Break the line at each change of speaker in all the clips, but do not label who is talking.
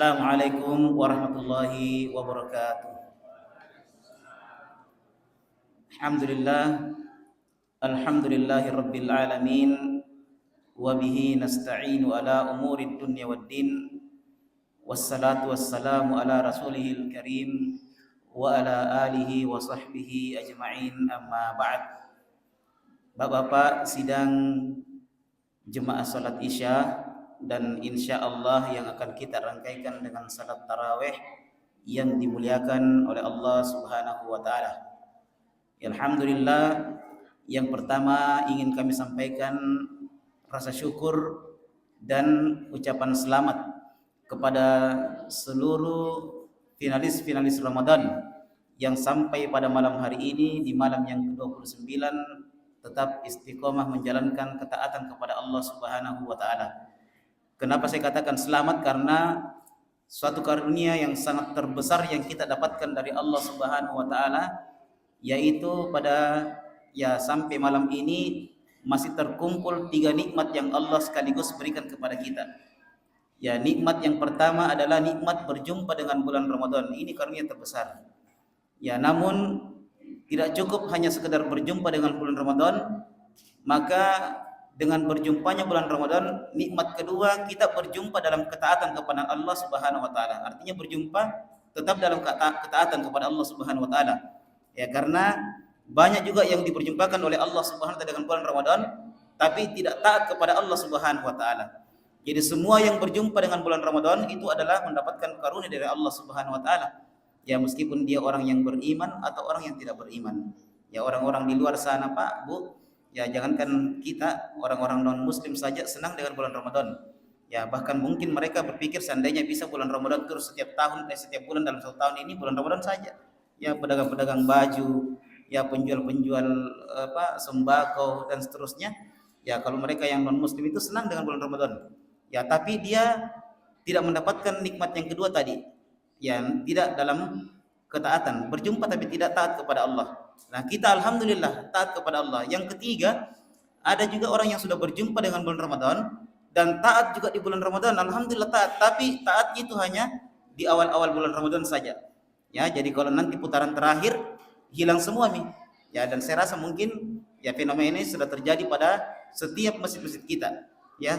Assalamualaikum warahmatullahi wabarakatuh. Alhamdulillah, alhamdulillahi rabbil alamin, wa bihi nasta'inu ala umuri dunya waddin, wassalatu wassalamu ala rasulihil karim, wa ala alihi wa sahbihi ajma'in, amma ba'd. Bapak-bapak, sidang jemaah salat isya dan insya Allah yang akan kita rangkaikan dengan salat tarawih yang dimuliakan oleh Allah Subhanahu wa taala. Alhamdulillah, yang pertama ingin kami sampaikan rasa syukur dan ucapan selamat kepada seluruh finalis-finalis Ramadan yang sampai pada malam hari ini di malam yang ke-29 tetap istiqomah menjalankan ketaatan kepada Allah Subhanahu wa taala. Kenapa saya katakan selamat? Karena suatu karunia yang sangat terbesar yang kita dapatkan dari Allah Subhanahu wa taala, yaitu pada sampai malam ini masih terkumpul 3 nikmat yang Allah sekaligus berikan kepada kita. Nikmat yang pertama adalah nikmat berjumpa dengan bulan Ramadan. Ini karunia terbesar. Namun tidak cukup hanya sekedar berjumpa dengan bulan Ramadan, maka dengan berjumpanya bulan Ramadan, nikmat kedua kita berjumpa dalam ketaatan kepada Allah Subhanahu wa taala. Artinya berjumpa tetap dalam ketaatan kepada Allah Subhanahu wa taala. Karena banyak juga yang diperjumpakan oleh Allah Subhanahu wa taala dengan bulan Ramadan tapi tidak taat kepada Allah Subhanahu wa taala. Jadi semua yang berjumpa dengan bulan Ramadan itu adalah mendapatkan karunia dari Allah Subhanahu wa taala. Meskipun dia orang yang beriman atau orang yang tidak beriman. Orang-orang di luar sana, Pak, Bu, jangankan kita, orang-orang non muslim saja senang dengan bulan Ramadan. Bahkan mungkin mereka berpikir seandainya bisa bulan Ramadan terus setiap tahun, setiap bulan dalam 1 tahun ini bulan Ramadan saja. Pedagang-pedagang baju, penjual-penjual sembako dan seterusnya. Kalau mereka yang non muslim itu senang dengan bulan Ramadan. Tapi dia tidak mendapatkan nikmat yang kedua tadi. Tidak dalam ketaatan, berjumpa tapi tidak taat kepada Allah. Nah, kita alhamdulillah taat kepada Allah. Yang ketiga, ada juga orang yang sudah berjumpa dengan bulan Ramadan dan taat juga di bulan Ramadan, alhamdulillah taat, tapi taatnya itu hanya di awal-awal bulan Ramadan saja. Jadi kalau nanti putaran terakhir hilang semua nih. Dan saya rasa mungkin fenomena ini sudah terjadi pada setiap masjid-masjid kita.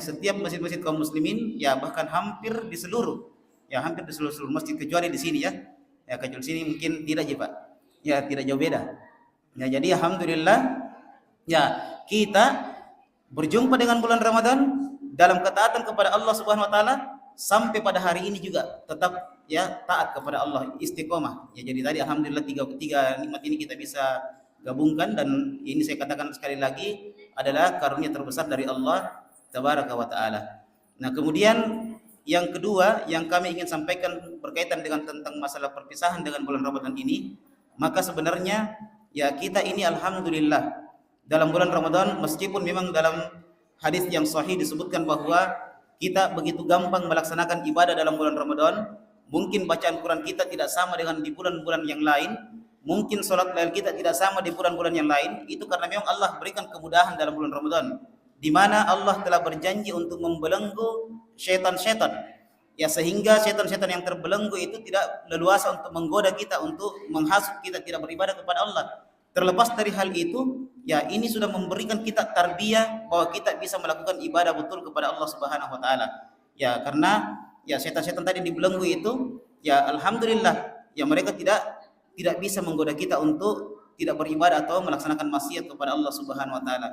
Setiap masjid-masjid kaum muslimin, bahkan hampir di seluruh masjid, kecuali di sini kecuali sini mungkin tidak Pak. Tidak jauh beda. Jadi alhamdulillah kita berjumpa dengan bulan Ramadan dalam ketaatan kepada Allah Subhanahu wa taala sampai pada hari ini juga tetap taat kepada Allah, istiqomah. Jadi tadi alhamdulillah tiga nikmat ini kita bisa gabungkan, dan ini saya katakan sekali lagi adalah karunia terbesar dari Allah Tabaraka wa taala. Nah, kemudian yang kedua yang kami ingin sampaikan berkaitan dengan tentang masalah perpisahan dengan bulan Ramadan ini, maka sebenarnya kita ini alhamdulillah dalam bulan Ramadan, meskipun memang dalam hadis yang sahih disebutkan bahwa kita begitu gampang melaksanakan ibadah dalam bulan Ramadan, mungkin bacaan Quran kita tidak sama dengan di bulan-bulan yang lain, mungkin salat lail kita tidak sama di bulan-bulan yang lain, itu karena memang Allah berikan kemudahan dalam bulan Ramadan, di mana Allah telah berjanji untuk membelenggu syaitan-syaitan, sehingga syaitan-syaitan yang terbelenggu itu tidak leluasa untuk menggoda kita, untuk menghasut kita tidak beribadah kepada Allah. Terlepas dari hal itu, ini sudah memberikan kita tarbiyah bahwa kita bisa melakukan ibadah betul kepada Allah Subhanahu wa taala. Karena syaitan-syaitan tadi dibelenggu itu, alhamdulillah, mereka tidak bisa menggoda kita untuk tidak beribadah atau melaksanakan maksiat kepada Allah Subhanahu wa taala.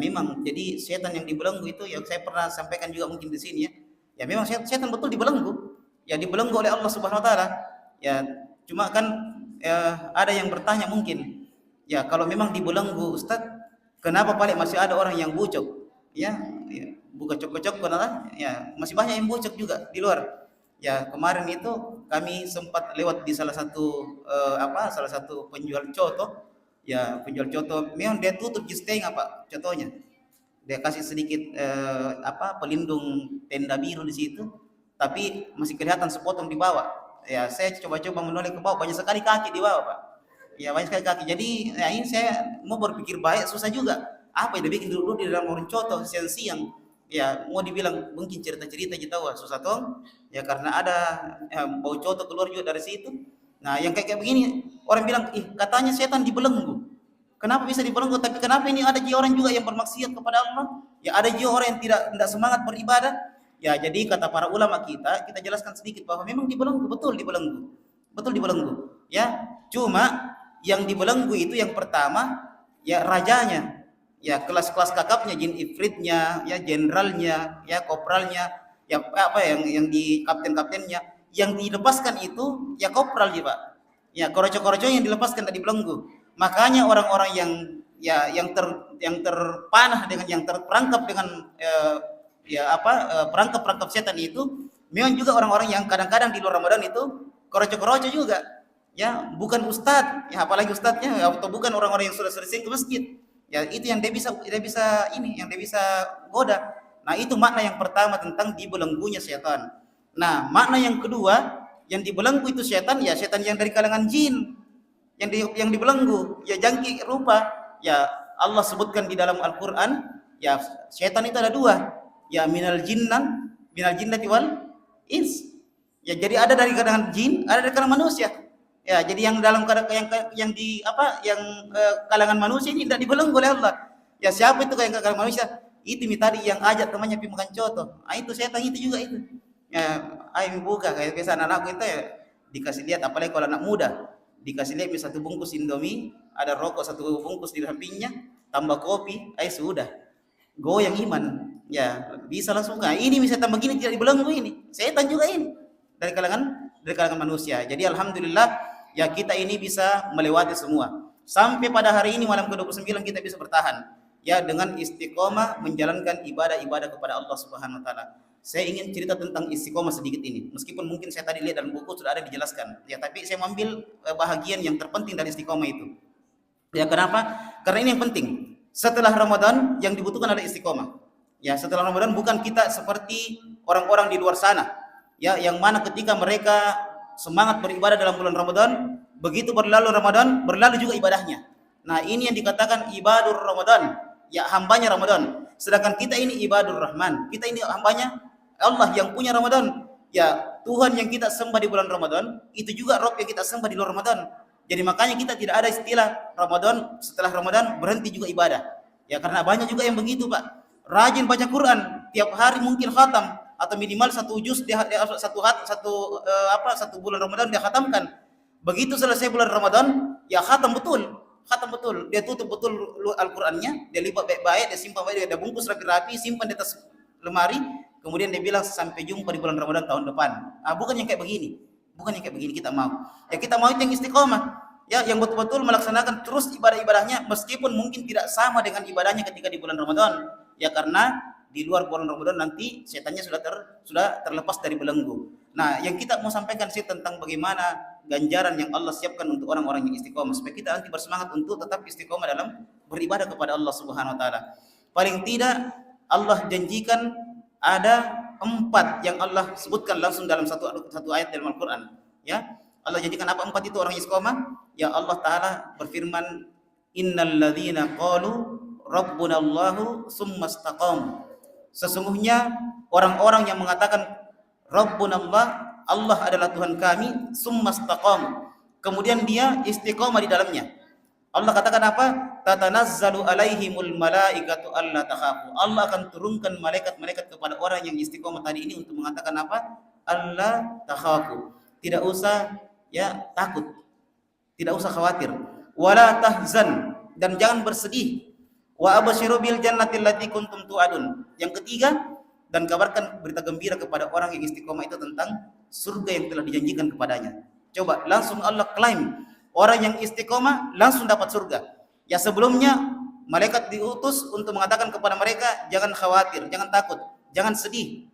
Memang jadi syaitan yang dibelenggu itu, saya pernah sampaikan juga mungkin di sini memang syaitan betul dibelenggu, dibelenggu oleh Allah Subhanahu wa taala. Cuma kan ada yang bertanya mungkin, kalau memang dibelenggu Ustaz, kenapa paling masih ada orang yang bucok? Buka cocok-cocok masih banyak yang bucok juga di luar. Kemarin itu kami sempat lewat di salah satu penjual coto. Penjual coto memang dia tutup setengah Pak cotonya. Dia kasih sedikit pelindung tenda biru di situ, tapi masih kelihatan sepotong di bawah. Saya coba-coba menoleh ke bawah, banyak sekali kaki di bawah Pak. Banyak sekali kaki. Jadi ini saya mau berpikir baik susah juga. Apa yang dia bikin dulu di dalam warung coto siang-siang? Ya, mau dibilang mungkin cerita-cerita kita wah susah tong. Ya karena ada bau coto keluar juga dari situ. Nah, yang kayak begini orang bilang, "Ih, katanya setan dibelenggu." Kenapa bisa dibelenggu? Tapi kenapa ini ada juga orang juga yang bermaksiat kepada Allah? Ya ada juga orang yang tidak semangat beribadah. Ya, jadi kata para ulama kita jelaskan sedikit bahwa memang dibelenggu, betul dibelenggu. Betul dibelenggu. Ya, cuma yang dibelenggu itu yang pertama ya rajanya. Ya kelas-kelas kakapnya, jin ifritnya, ya jenderalnya, ya kopralnya, ya apa yang di kapten-kaptennya, yang dilepaskan itu ya kopral ya Pak. Ya koroco-koroco yang dilepaskan tadi belenggu. Makanya orang-orang yang ya yang terpanah dengan yang terperangkap dengan perangkap-perangkap setan itu memang juga orang-orang yang kadang-kadang di luar Ramadan itu koroco-koroco juga. Ya, bukan ustadz, ya apalagi ustadznya atau bukan orang-orang yang sudah sering ke masjid. Ya, itu yang yang dia bisa goda. Nah, itu makna yang pertama tentang dibelenggunya setan. Nah, makna yang kedua, yang dibelenggu itu setan, ya setan yang dari kalangan jin. Yang dibelenggu, ya jangki rupa. Ya, Allah sebutkan di dalam Al-Qur'an, ya setan itu ada dua. Ya minal jinnati wal ins. Ya, jadi ada dari kalangan jin, ada dari kalangan manusia. Ya, jadi yang dalam yang di apa kalangan manusia ini tidak dibelenggu oleh Allah. Ya siapa itu kayak kalangan manusia? Itu tadi yang ajak temannya pergi makan coto. Ah itu setan itu juga itu. Ya, ayo buka kayak biasa anak-anakku itu ya dikasih lihat apalagi kalau anak muda. Dikasih lihat satu bungkus Indomie, ada rokok satu bungkus di sampingnya, tambah kopi, ayo sudah. Goyang iman. Ya, bisa langsung. Nah, ini bisa tambah gini tidak dibelenggu ini. Setan juga ini. Dari kalangan manusia. Jadi alhamdulillah ya kita ini bisa melewati semua. Sampai pada hari ini malam ke-29 kita bisa bertahan ya dengan istiqomah menjalankan ibadah-ibadah kepada Allah Subhanahu wa taala. Saya ingin cerita tentang istiqomah sedikit ini. Meskipun mungkin saya tadi lihat dalam buku sudah ada dijelaskan. Ya, tapi saya mengambil bahagian yang terpenting dari istiqomah itu. Ya, kenapa? Karena ini yang penting. Setelah Ramadan yang dibutuhkan adalah istiqomah. Ya, setelah Ramadan bukan kita seperti orang-orang di luar sana. Ya, yang mana ketika mereka semangat beribadah dalam bulan Ramadan, begitu berlalu Ramadan, berlalu juga ibadahnya. Nah, ini yang dikatakan ibadur Ramadan, ya hambanya Ramadan. Sedangkan kita ini ibadur Rahman, kita ini hambanya Allah yang punya Ramadan. Ya, Tuhan yang kita sembah di bulan Ramadan, itu juga Rabb yang kita sembah di luar Ramadan. Jadi makanya kita tidak ada istilah Ramadan, setelah Ramadan berhenti juga ibadah. Ya, karena banyak juga yang begitu, Pak. Rajin baca Quran, tiap hari mungkin khatam, atau minimal satu juz satu bulan Ramadan dia khatamkan. Begitu selesai bulan Ramadan, ya khatam betul. Dia tutup betul Al-Qur'annya, dia lipat baik-baik, dia simpan baik, dia bungkus rapi-rapi, simpan di atas lemari, kemudian dia bilang sampai jumpa di bulan Ramadan tahun depan. Bukan yang kayak begini. Bukan yang kayak begini kita mau. Ya kita mau itu yang istiqomah. Ya, yang betul-betul melaksanakan terus ibadah-ibadahnya meskipun mungkin tidak sama dengan ibadahnya ketika di bulan Ramadan. Ya karena di luar bulan Ramadan nanti setannya sudah terlepas dari belenggu. Nah, yang kita mau sampaikan sih tentang bagaimana ganjaran yang Allah siapkan untuk orang-orang yang istiqomah supaya kita nanti bersemangat untuk tetap istiqomah dalam beribadah kepada Allah Subhanahu wa taala. Paling tidak Allah janjikan ada 4 yang Allah sebutkan langsung dalam satu ayat dalam Al-Qur'an, ya. Allah janjikan apa 4 itu orang istiqomah? Ya Allah taala berfirman, "Innal ladzina qalu rabbunallahu tsumma istaqamu." Sesungguhnya orang-orang yang mengatakan Rabbunallah, Allah adalah Tuhan kami, tsumma istaqamu. Kemudian dia istiqomah di dalamnya. Allah katakan apa? Tatanazzalu alaihimul malaikatu alla takhafu. Allah akan turunkan malaikat-malaikat kepada orang yang istiqomah tadi ini untuk mengatakan apa? Alla takhafu. Tidak usah ya takut. Tidak usah khawatir. Wala tahzan, dan jangan bersedih. Wa absyiru bil jannati allati kuntum tu'adun. Yang ketiga, dan kabarkan berita gembira kepada orang yang istiqomah itu tentang surga yang telah dijanjikan kepadanya. Coba langsung Allah klaim orang yang istiqomah langsung dapat surga. Ya sebelumnya malaikat diutus untuk mengatakan kepada mereka jangan khawatir, jangan takut, jangan sedih,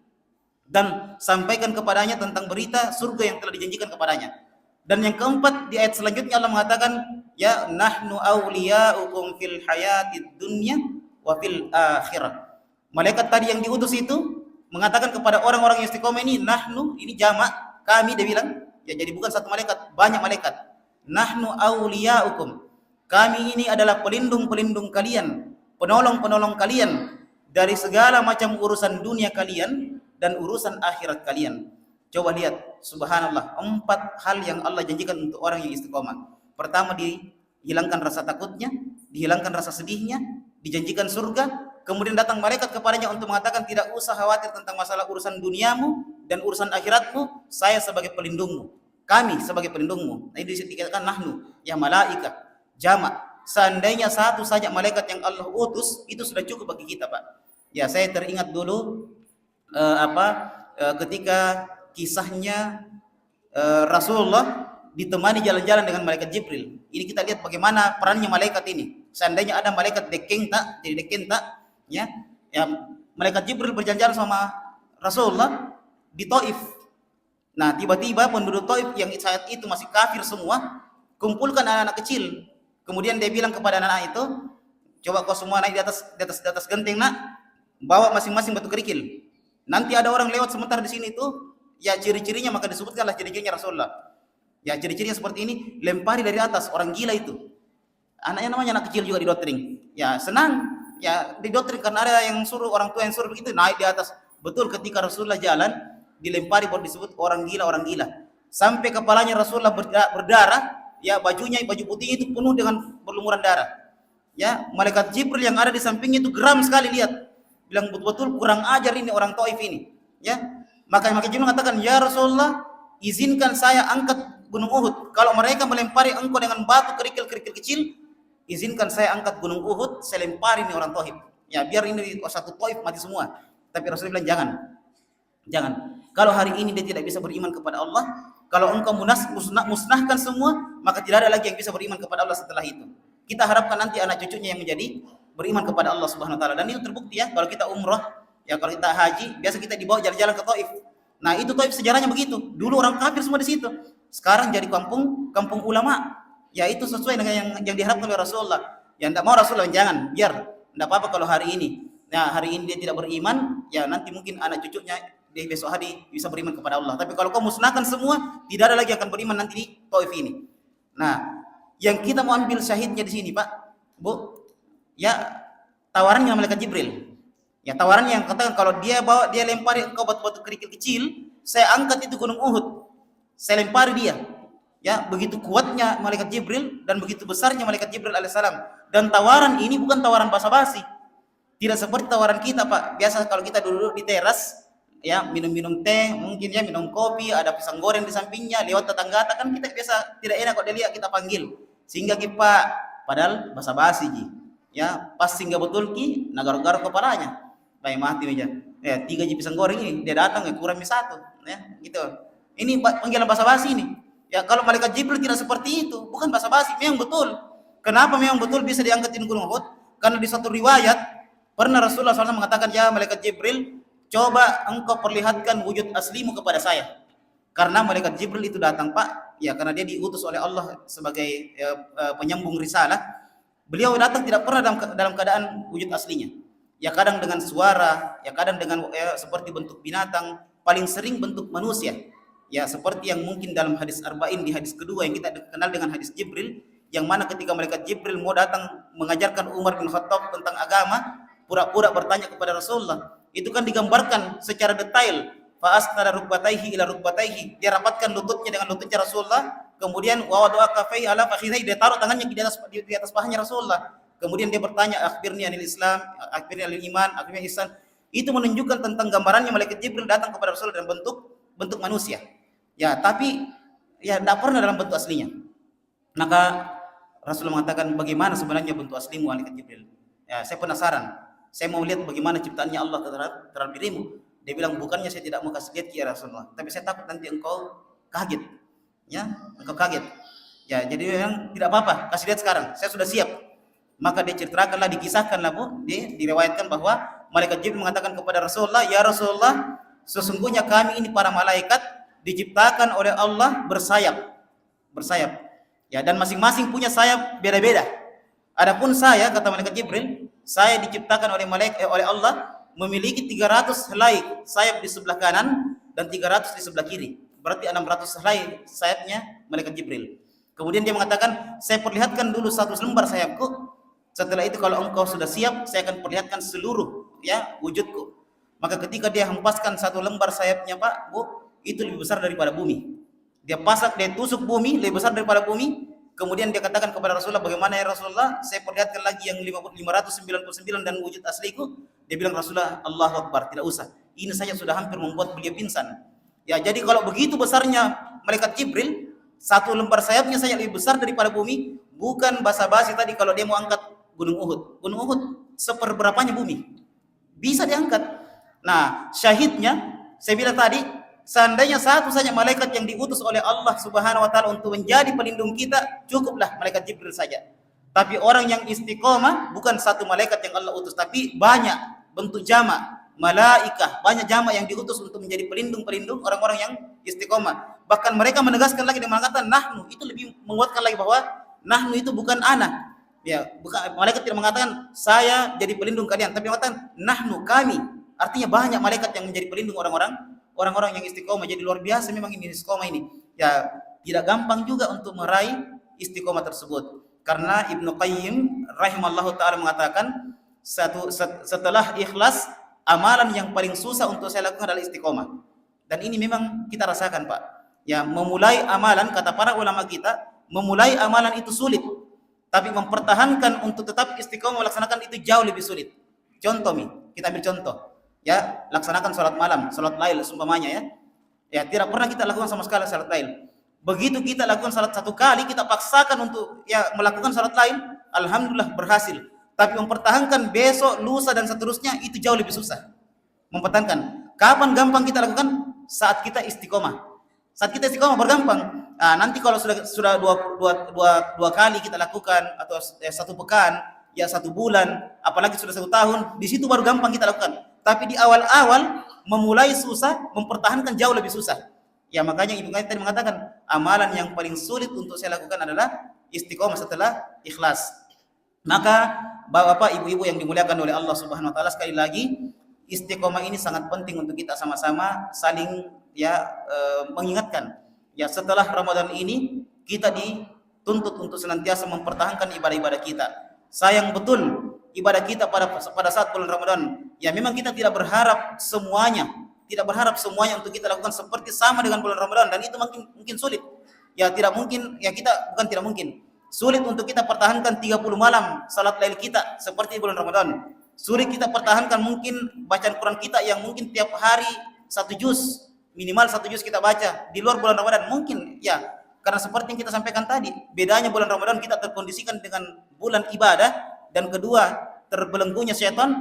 dan sampaikan kepadanya tentang berita surga yang telah dijanjikan kepadanya. Dan yang keempat di ayat selanjutnya Allah mengatakan ya nahnu awliya'ukum fil hayatid dunya wa fil akhirah. Malaikat tadi yang diutus itu mengatakan kepada orang-orang yang istiqomah ini, nahnu ini jamak, kami dia bilang. Ya jadi bukan satu malaikat, banyak malaikat. Nahnu awliya'ukum. Kami ini adalah pelindung-pelindung kalian, penolong-penolong kalian dari segala macam urusan dunia kalian dan urusan akhirat kalian. Coba lihat, subhanallah, 4 hal yang Allah janjikan untuk orang yang istiqomah. Pertama, dihilangkan rasa takutnya, dihilangkan rasa sedihnya, dijanjikan surga. Kemudian datang malaikat kepadanya untuk mengatakan, tidak usah khawatir tentang masalah urusan duniamu dan urusan akhiratmu, saya sebagai pelindungmu, kami sebagai pelindungmu. Nah, ini dikatakan nahnu, ya malaika, jamak. Seandainya satu saja malaikat yang Allah utus, itu sudah cukup bagi kita, Pak. Ya, saya teringat dulu ketika kisahnya Rasulullah ditemani jalan-jalan dengan malaikat Jibril. Ini kita lihat bagaimana perannya malaikat ini. Seandainya ada malaikat dekeng tak, jadi dekeng tak, ya malaikat Jibril berjalan-jalan sama Rasulullah di Taif. Nah, tiba-tiba penduduk Taif yang saat itu masih kafir semua kumpulkan anak-anak kecil. Kemudian dia bilang kepada anak-anak itu, coba kau semua naik di atas genteng, nak, bawa masing-masing batu kerikil. Nanti ada orang lewat sebentar di sini tuh, ya ciri-cirinya, maka disebutkanlah ciri-cirinya Rasulullah. Ya ciri-cirinya seperti ini, lempari dari atas, orang gila itu. Anaknya namanya anak kecil juga didoktrin. Ya senang, ya didoktrin karena ada yang suruh, orang tua yang suruh begitu, naik di atas. Betul, ketika Rasulullah jalan, dilempari baru disebut orang gila, orang gila. Sampai kepalanya Rasulullah berdarah, ya baju putihnya itu penuh dengan berlumuran darah. Ya, malaikat Jibril yang ada di sampingnya itu geram sekali lihat. Bilang betul-betul kurang ajar ini orang Taif ini. Ya, maka Jibril mengatakan, ya Rasulullah, izinkan saya angkat gunung Uhud. Kalau mereka melempari engkau dengan batu kerikil-kerikil kecil, izinkan saya angkat gunung Uhud, saya lempari ini orang Taif. Ya, biar ini satu Taif mati semua. Tapi Rasulullah bilang jangan. Kalau hari ini dia tidak bisa beriman kepada Allah, kalau engkau musnahkan semua, maka tidak ada lagi yang bisa beriman kepada Allah setelah itu. Kita harapkan nanti anak cucunya yang menjadi beriman kepada Allah Subhanahu wa taala. Dan itu terbukti ya, kalau kita umrah, ya kalau kita haji, biasa kita dibawa jalan-jalan ke Taif. Nah, itu Taif sejarahnya begitu. Dulu orang kafir semua di situ. Sekarang jadi kampung ulama. Ya itu sesuai dengan yang diharapkan oleh Rasulullah. Ya enggak mau Rasulullah, jangan, biar enggak apa-apa kalau hari ini. Nah, hari ini dia tidak beriman, ya nanti mungkin anak cucunya di besok hari bisa beriman kepada Allah. Tapi kalau kau musnahkan semua, tidak ada lagi yang akan beriman nanti di Taif ini. Nah, yang kita mau ambil syahidnya di sini, Pak, Bu, ya tawarannya malaikat Jibril. Ya tawarannya yang katakan kalau dia lempari engkau batu-batu kerikil kecil, saya angkat itu gunung Uhud. Saya lempari dia. Ya, begitu kuatnya malaikat Jibril dan begitu besarnya malaikat Jibril alaihissalam. Dan tawaran ini bukan tawaran basa-basi. Tidak seperti tawaran kita, Pak. Biasa kalau kita duduk di teras, ya minum-minum teh, mungkin ya minum kopi, ada pisang goreng di sampingnya, lewat tetangga kan kita biasa tidak enak kok dia lihat kita panggil. Sehingga kita padahal basa-basi ji. Ya, pas singgah betul ki nagar-gar kepalanya. Baik mati meja. Ya, 3 ji pisang goreng ini dia datang ya kurang 1, ya, gitu. Ini panggilan basa-basi ini. Ya, kalau malaikat Jibril tidak seperti itu, bukan basa-basi, memang betul. Kenapa memang betul bisa diangkatin gunung Uhud? Karena di satu riwayat pernah Rasulullah SAW mengatakan, ya malaikat Jibril, coba engkau perlihatkan wujud aslimu kepada saya. Karena malaikat Jibril itu datang, Pak, ya karena dia diutus oleh Allah sebagai penyambung risalah. Beliau datang tidak pernah dalam keadaan wujud aslinya. Ya kadang dengan suara, ya kadang dengan seperti bentuk binatang, paling sering bentuk manusia. Ya seperti yang mungkin dalam hadis Arba'in, di hadis kedua yang kita kenal dengan hadis Jibril, yang mana ketika malaikat Jibril mau datang mengajarkan Umar bin Khattab tentang agama, pura-pura bertanya kepada Rasulullah. Itu kan digambarkan secara detail. Fa'asnada rukbatayhi ila rukbatayhi. Dia rapatkan lututnya dengan lututnya Rasulullah. Kemudian wa wada'a kaffayhi ala fakhidhayhi. Dia taruh tangannya di atas pahanya Rasulullah. Kemudian dia bertanya, akhbirni anil Islam, akhbirni anil iman, akhbirni ihsan. Itu menunjukkan tentang gambarannya malaikat Jibril datang kepada Rasulullah dalam bentuk manusia. Ya, tapi ya tidak pernah dalam bentuk aslinya. Maka Rasulullah mengatakan, bagaimana sebenarnya bentuk aslimu malaikat Jibril? Ya, saya penasaran. Saya mau lihat bagaimana ciptaannya Allah terhadap dirimu. Dia bilang, bukannya saya tidak mau kasih lihat ya Rasulullah, tapi saya takut nanti engkau kaget. Ya, engkau kaget. Ya, jadi memang tidak apa-apa, kasih lihat sekarang. Saya sudah siap. Maka dia ceritakanlah, dikisahkanlah, Bu, diriwayatkan bahwa malaikat Jibril mengatakan kepada Rasulullah, ya Rasulullah, sesungguhnya kami ini para malaikat diciptakan oleh Allah bersayap. Ya, dan masing-masing punya sayap beda-beda. Adapun saya, kata malaikat Jibril, saya diciptakan oleh Allah memiliki 300 helai sayap di sebelah kanan dan 300 di sebelah kiri. Berarti 600 helai sayapnya malaikat Jibril. Kemudian dia mengatakan, saya perlihatkan dulu 1 lembar sayapku. Setelah itu kalau engkau sudah siap, saya akan perlihatkan seluruh ya wujudku. Maka ketika dia hempaskan satu lembar sayapnya Pak, Bu, itu lebih besar daripada bumi. Dia tusuk bumi, lebih besar daripada bumi. Kemudian dia katakan kepada Rasulullah, bagaimana ya Rasulullah, saya perlihatkan lagi yang 599 dan wujud asliku. Dia bilang, Rasulullah, Allahu Akbar, tidak usah. Ini saja sudah hampir membuat beliau pingsan. Ya, jadi kalau begitu besarnya malaikat Jibril, satu lembar sayapnya saja lebih besar daripada bumi, bukan basa-basi tadi kalau dia mau angkat Gunung Uhud. Gunung Uhud seperberapanya bumi. Bisa diangkat. Nah, syahidnya, saya bilang tadi, seandainya satu saja malaikat yang diutus oleh Allah Subhanahu wa taala untuk menjadi pelindung kita, cukuplah malaikat Jibril saja. Tapi orang yang istiqomah bukan satu malaikat yang Allah utus, tapi banyak bentuk jamak, malaikah, banyak jamak yang diutus untuk menjadi pelindung-pelindung orang-orang yang istiqomah. Bahkan mereka menegaskan lagi dengan mengatakan nahnu, itu lebih menguatkan lagi bahwa nahnu itu bukan ana. Ya, bukan, malaikat tidak mengatakan saya jadi pelindung kalian, tapi mengatakan nahnu, kami. Artinya banyak malaikat yang menjadi pelindung orang-orang yang istiqomah. Jadi luar biasa memang ini istiqomah ini. Ya, tidak gampang juga untuk meraih istiqomah tersebut. Karena Ibnu Qayyim rahimallahu taala mengatakan setelah ikhlas, amalan yang paling susah untuk saya lakukan adalah istiqomah. Dan ini memang kita rasakan, Pak. Ya, memulai amalan, kata para ulama kita, memulai amalan itu sulit. Tapi mempertahankan untuk tetap istiqomah melaksanakan itu jauh lebih sulit. Contoh kita ambil contoh. Ya, laksanakan salat malam, salat lail seumpamanya ya. Ya, tidak pernah kita lakukan sama sekali salat lail. Begitu kita lakukan salat satu kali, kita paksakan untuk ya melakukan salat lail, alhamdulillah berhasil. Tapi mempertahankan besok, lusa dan seterusnya itu jauh lebih susah. Mempertahankan. Kapan gampang kita lakukan? Saat kita istiqomah. Saat kita istiqomah bergampang. Nah, nanti kalau sudah dua kali kita lakukan atau satu pekan, ya 1 bulan, apalagi sudah 1 tahun, di situ baru gampang kita lakukan. Tapi di awal-awal memulai susah, mempertahankan jauh lebih susah. Ya, makanya Ibnu Qayyim tadi mengatakan amalan yang paling sulit untuk saya lakukan adalah istiqomah setelah ikhlas. Maka Bapak Ibu-ibu yang dimuliakan oleh Allah Subhanahu wa taala, sekali lagi istiqomah ini sangat penting untuk kita sama-sama saling mengingatkan. Ya, setelah Ramadan ini kita dituntut untuk senantiasa mempertahankan ibadah-ibadah kita. Sayang betul ibadah kita pada saat bulan Ramadan. Ya, memang kita tidak berharap semuanya untuk kita lakukan seperti sama dengan bulan Ramadan, dan itu mungkin sulit. Ya, tidak mungkin, ya kita bukan tidak mungkin. Sulit untuk kita pertahankan 30 malam salat lail kita seperti bulan Ramadan. Sulit kita pertahankan mungkin bacaan Quran kita yang mungkin tiap hari 1 juz, minimal 1 juz kita baca di luar bulan Ramadan mungkin ya. Karena seperti yang kita sampaikan tadi, bedanya bulan Ramadan kita terkondisikan dengan bulan ibadah, dan kedua terbelenggunya syaitan